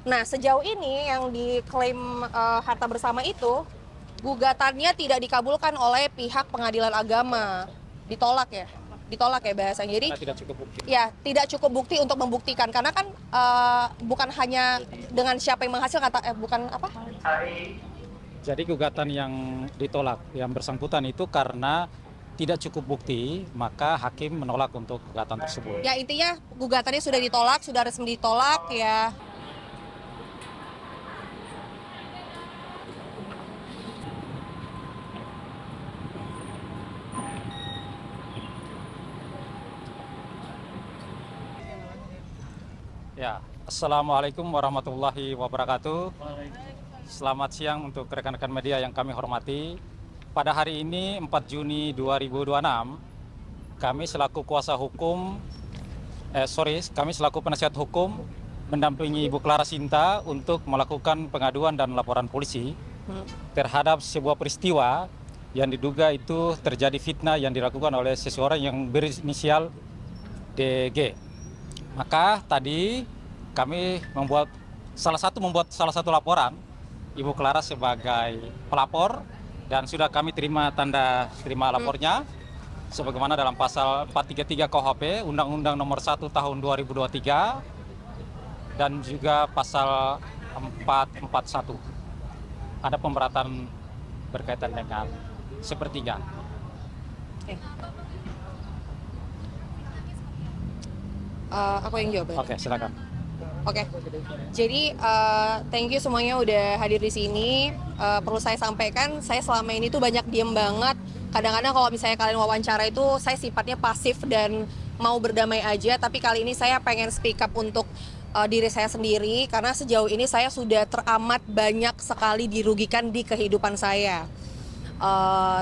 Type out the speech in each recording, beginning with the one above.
Nah, sejauh ini yang diklaim harta bersama itu, gugatannya tidak dikabulkan oleh pihak pengadilan agama. Ditolak ya? Ditolak ya bahasanya. Jadi Karena tidak cukup bukti. ya tidak cukup bukti untuk membuktikan. Karena kan bukan hanya dengan siapa yang menghasilkan, bukan apa? Jadi gugatan yang ditolak, yang bersangkutan itu karena tidak cukup bukti, maka hakim menolak untuk gugatan tersebut. Ya intinya gugatannya sudah ditolak, sudah resmi ditolak ya. Ya, Assalamualaikum warahmatullahi wabarakatuh. Selamat siang untuk rekan-rekan media yang kami hormati. Pada hari ini 4 Juni 2026, kami selaku kuasa hukum, kami selaku penasihat hukum mendampingi Ibu Clara Sinta untuk melakukan pengaduan dan laporan polisi terhadap sebuah peristiwa yang diduga itu terjadi fitnah yang dilakukan oleh seseorang yang berinisial DG. Maka tadi kami membuat salah satu laporan, Ibu Clara sebagai pelapor, dan sudah kami terima tanda terima lapornya sebagaimana dalam pasal 433 KUHP Undang-Undang Nomor 1 Tahun 2023 dan juga pasal 441. Ada pemberatan berkaitan dengan sepertiga. Aku yang jawab. Oke, silakan. Oke, jadi thank you semuanya udah hadir di sini. Perlu saya sampaikan, saya selama ini tuh banyak diem banget. Kadang-kadang kalau misalnya kalian wawancara itu, saya sifatnya pasif dan mau berdamai aja. Tapi kali ini saya pengen speak up untuk diri saya sendiri, karena sejauh ini saya sudah teramat banyak sekali dirugikan di kehidupan saya.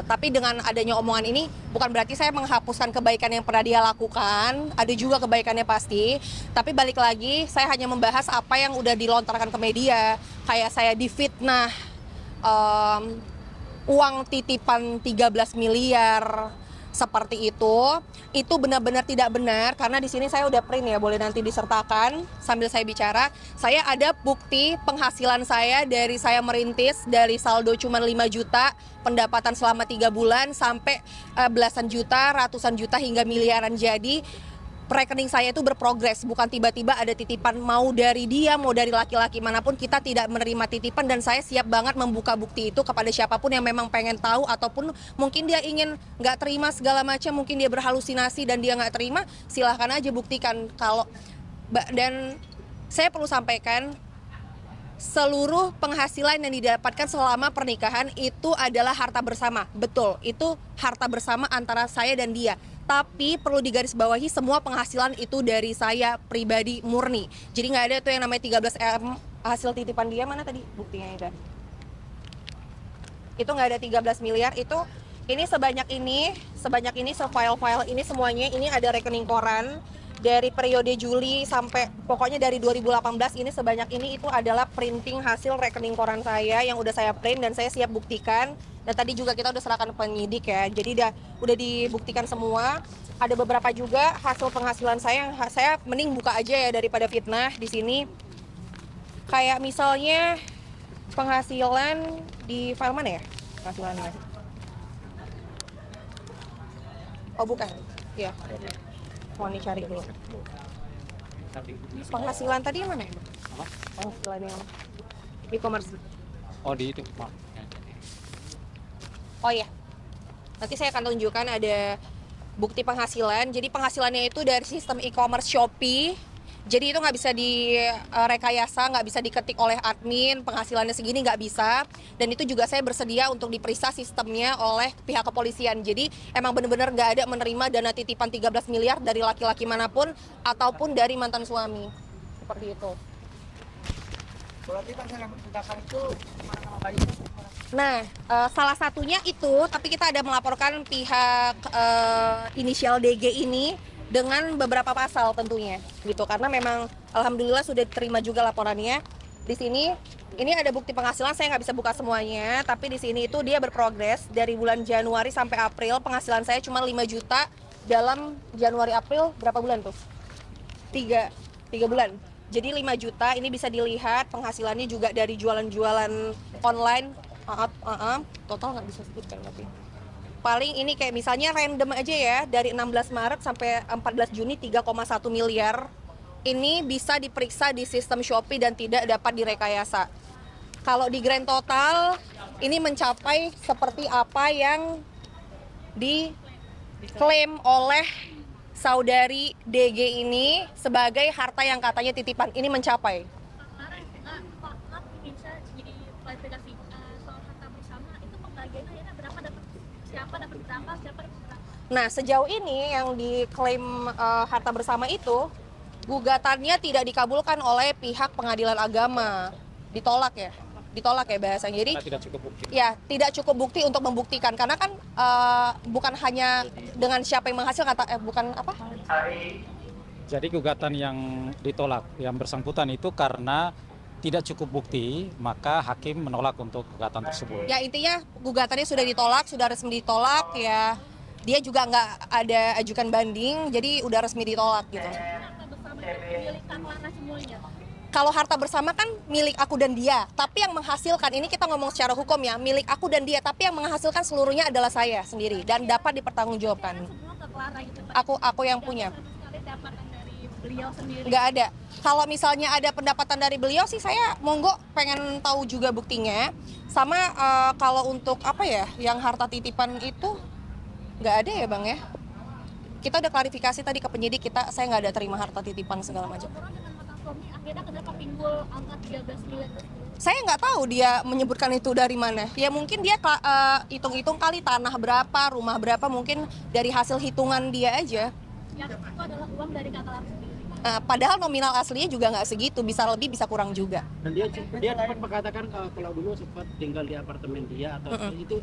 Tapi dengan adanya omongan ini bukan berarti saya menghapuskan kebaikan yang pernah dia lakukan. Ada juga kebaikannya pasti. Tapi balik lagi, saya hanya membahas apa yang udah dilontarkan ke media. Kayak saya difitnah, uang titipan 13 miliar seperti itu benar-benar tidak benar, karena di sini saya udah print ya, boleh nanti disertakan sambil saya bicara. Saya ada bukti penghasilan saya dari saya merintis, dari saldo cuma 5 juta, pendapatan selama 3 bulan sampai belasan juta, ratusan juta hingga miliaran. Jadi rekening saya itu berprogres, bukan tiba-tiba ada titipan, mau dari dia, mau dari laki-laki manapun, kita tidak menerima titipan. Dan saya siap banget membuka bukti itu kepada siapapun yang memang pengen tahu, ataupun mungkin dia ingin nggak terima segala macam, mungkin dia berhalusinasi dan dia nggak terima, silahkan aja buktikan. Dan saya perlu sampaikan, seluruh penghasilan yang didapatkan selama pernikahan itu adalah harta bersama. Betul, itu harta bersama antara saya dan dia. Tapi perlu digarisbawahi, semua penghasilan itu dari saya pribadi murni. Jadi nggak ada tuh yang namanya 13M hasil titipan dia. Mana tadi buktinya itu? Itu nggak ada 13 miliar. Ini sebanyak ini se-file-file ini semuanya, ini ada rekening koran dari periode Juli sampai pokoknya dari 2018, ini sebanyak ini itu adalah printing hasil rekening koran saya yang udah saya print dan saya siap buktikan. Dan tadi juga kita udah serahkan penyidik ya, jadi udah dibuktikan semua. Ada beberapa juga hasil penghasilan saya yang saya mending buka aja ya daripada fitnah di sini. Kayak misalnya penghasilan di file mana ya penghasilannya? Oh bukan, ya. Mau dicari dulu. Penghasilan tadi yang mana ya? Penghasilan yang e-commerce. Oh, di itu. Oh iya, nanti saya akan tunjukkan ada bukti penghasilan. Jadi penghasilannya itu dari sistem e-commerce Shopee. Jadi itu nggak bisa direkayasa, nggak bisa diketik oleh admin, penghasilannya segini nggak bisa. Dan itu juga saya bersedia untuk diperiksa sistemnya oleh pihak kepolisian. Jadi emang benar-benar nggak ada menerima dana titipan 13 miliar dari laki-laki manapun ataupun dari mantan suami. Seperti itu. Berarti kan saya menggunakan itu Nah, salah satunya itu, tapi kita ada melaporkan pihak inisial DG ini dengan beberapa pasal tentunya, gitu. Karena memang alhamdulillah sudah diterima juga laporannya. Di sini, ini ada bukti penghasilan, saya nggak bisa buka semuanya, tapi di sini itu dia berprogres dari bulan Januari sampai April, penghasilan saya cuma 5 juta dalam Januari April, berapa bulan tuh? 3 bulan. Jadi 5 juta ini bisa dilihat penghasilannya juga dari jualan-jualan online. Total nggak bisa sebutkan tapi. Paling ini kayak misalnya random aja ya, dari 16 Maret sampai 14 Juni 3,1 miliar. Ini bisa diperiksa di sistem Shopee dan tidak dapat direkayasa. Kalau di grand total, ini mencapai seperti apa yang diklaim oleh saudari DG ini sebagai harta yang katanya titipan. Ini mencapai. Pak, bisa jadi klarifikasi soal harta bersama itu pembagiannya akhirnya berapa dapat siapa dapat berapa siapa dapat berapa? Nah, sejauh ini yang diklaim harta bersama itu gugatannya tidak dikabulkan oleh pihak pengadilan agama. Ditolak ya bahasanya. Jadi Karena tidak cukup bukti. ya tidak cukup bukti untuk membuktikan karena kan bukan hanya dengan siapa yang menghasilkan bukan apa? Jadi gugatan yang ditolak yang bersangkutan itu karena tidak cukup bukti, maka hakim menolak untuk gugatan tersebut. Ya intinya gugatannya sudah ditolak, sudah resmi ditolak ya. Dia juga nggak ada ajukan banding, jadi udah resmi ditolak gitu. Harta bersama itu milik Kang Lana semuanya. Kalau harta bersama kan milik aku dan dia, tapi yang menghasilkan, ini kita ngomong secara hukum ya, milik aku dan dia, tapi yang menghasilkan seluruhnya adalah saya sendiri dan dapat dipertanggungjawabkan. Semua ke Clara gitu Pak. Aku yang punya. Sekali pendapatan dari beliau sendiri. Nggak ada. Kalau misalnya ada pendapatan dari beliau sih saya monggo pengen tahu juga buktinya. Sama kalau untuk apa ya, yang harta titipan itu nggak ada ya Bang ya. Kita udah klarifikasi tadi ke penyidik saya nggak ada terima harta titipan segala macam. Orang dengan mantan suami akhirnya kenapa pinggul angka 13 miliar tersebut? Saya nggak tahu dia menyebutkan itu dari mana. Ya mungkin dia hitung-hitung kali tanah berapa, rumah berapa, mungkin dari hasil hitungan dia aja. Yang itu adalah uang dari Kang Lana sendiri. Padahal nominal aslinya juga nggak segitu, bisa lebih, bisa kurang juga. Dan dia sempat mengatakan kalau dulu sempat tinggal di apartemen dia atau itu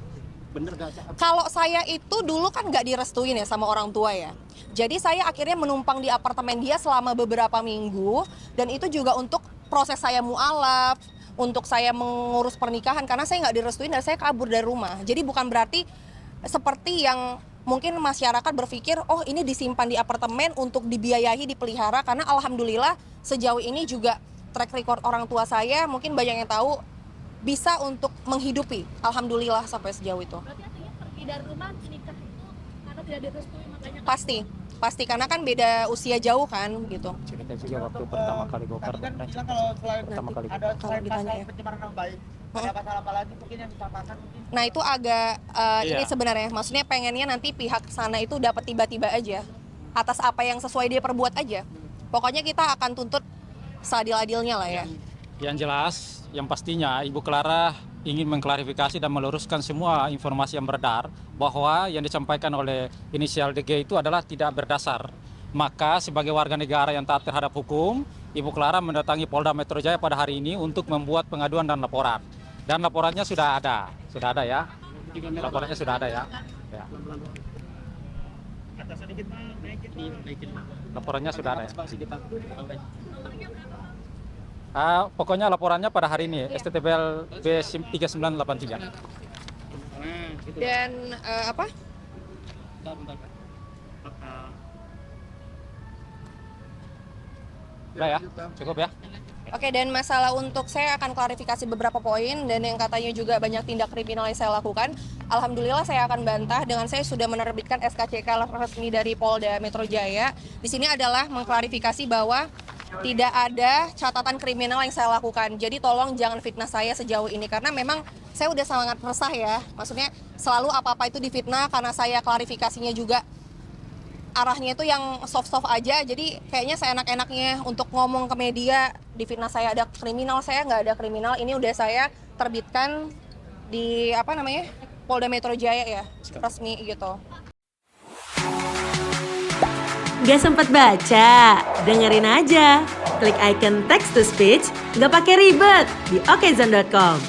bener gak? Kalau saya itu dulu kan nggak direstuin ya sama orang tua ya. Jadi saya akhirnya menumpang di apartemen dia selama beberapa minggu. Dan itu juga untuk proses saya mualaf, untuk saya mengurus pernikahan. Karena saya nggak direstuin dan saya kabur dari rumah. Jadi bukan berarti seperti yang mungkin masyarakat berpikir, oh ini disimpan di apartemen untuk dibiayahi, dipelihara. Karena alhamdulillah sejauh ini juga track record orang tua saya mungkin banyak yang tahu bisa untuk menghidupi, alhamdulillah sampai sejauh itu. Berarti artinya pergi dari rumah nikah itu karena tidak direstui makanya. Pasti karena kan beda usia jauh kan gitu. Cerita juga waktu pertama kali bongkar Tadi kan perkara. bilang kalau selain Pertama kali ada kalau selain ditanya pasal ya. pencemaran nama baik, ada pasal apa lagi mungkin yang disamakan mungkin? Nah itu agak ini Iya. sebenarnya, maksudnya pengennya nanti pihak sana itu dapat tiba-tiba aja atas apa yang sesuai dia perbuat aja. Pokoknya kita akan tuntut seadil-adilnya lah ya. Yang jelas, yang pastinya Ibu Clara ingin mengklarifikasi dan meluruskan semua informasi yang beredar bahwa yang disampaikan oleh inisial DG itu adalah tidak berdasar. Maka sebagai warga negara yang taat terhadap hukum, Ibu Clara mendatangi Polda Metro Jaya pada hari ini untuk membuat pengaduan dan laporan. Dan laporannya sudah ada ya. Laporannya sudah ada ya. Ya. Atas sedikit naikin. Laporannya sudah ada ya. Sedikit Pak. Pokoknya laporannya pada hari ini STTBL B3983. Dan apa? Bentar. Udah ya, cukup ya. Oke, dan masalah untuk saya akan klarifikasi beberapa poin dan yang katanya juga banyak tindak kriminal yang saya lakukan. Alhamdulillah saya akan bantah dengan saya sudah menerbitkan SKCK resmi dari Polda Metro Jaya. Di sini adalah mengklarifikasi bahwa tidak ada catatan kriminal yang saya lakukan. Jadi tolong jangan fitnah saya sejauh ini karena memang saya udah sangat resah ya. Maksudnya selalu apa-apa itu difitnah karena saya klarifikasinya juga arahnya itu yang soft-soft aja, jadi kayaknya saya enak-enaknya untuk ngomong ke media di fitnah saya ada kriminal, saya nggak ada kriminal. Ini udah saya terbitkan di Polda Metro Jaya ya, resmi gitu. Gak sempat baca? Dengerin aja. Klik icon text to speech, gak pakai ribet di okezone.com.